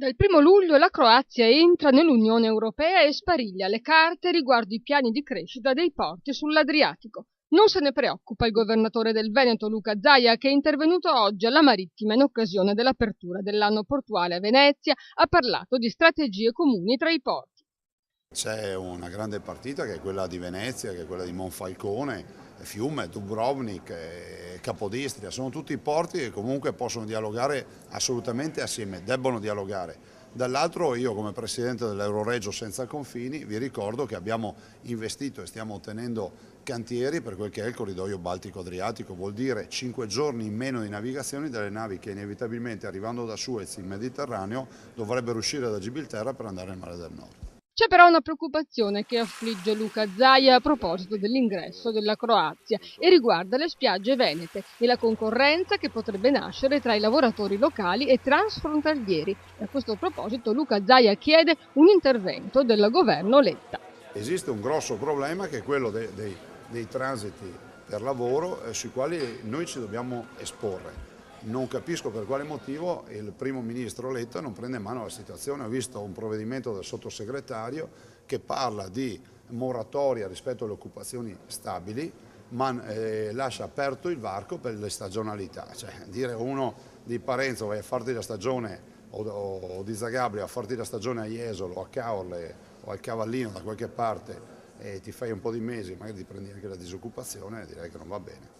Dal 1° luglio la Croazia entra nell'Unione Europea e spariglia le carte riguardo i piani di crescita dei porti sull'Adriatico. Non se ne preoccupa il governatore del Veneto Luca Zaia, che è intervenuto oggi alla Marittima in occasione dell'apertura dell'anno portuale a Venezia. Ha parlato di strategie comuni tra i porti. C'è una grande partita che è quella di Venezia, che è quella di Monfalcone, Fiume, Dubrovnik, Capodistria, sono tutti porti che comunque possono dialogare assolutamente assieme, debbono dialogare. Dall'altro io come Presidente dell'Euroregio Senza Confini vi ricordo che abbiamo investito e stiamo ottenendo cantieri per quel che è il corridoio Baltico-Adriatico, vuol dire 5 giorni in meno di navigazione delle navi che inevitabilmente arrivando da Suez in Mediterraneo dovrebbero uscire da Gibilterra per andare nel Mare del Nord. C'è però una preoccupazione che affligge Luca Zaia a proposito dell'ingresso della Croazia e riguarda le spiagge venete e la concorrenza che potrebbe nascere tra i lavoratori locali e transfrontalieri. E a questo proposito Luca Zaia chiede un intervento del governo Letta. Esiste un grosso problema che è quello dei transiti per lavoro sui quali noi ci dobbiamo esporre. Non capisco per quale motivo il primo ministro Letta non prende in mano la situazione. Ho visto un provvedimento del sottosegretario che parla di moratoria rispetto alle occupazioni stabili, ma lascia aperto il varco per le stagionalità. Cioè, dire a uno di Parenzo vai a farti la stagione o di Zagabria a farti la stagione a Jesolo o a Caorle o al Cavallino da qualche parte e ti fai un po' di mesi, magari ti prendi anche la disoccupazione, direi che non va bene.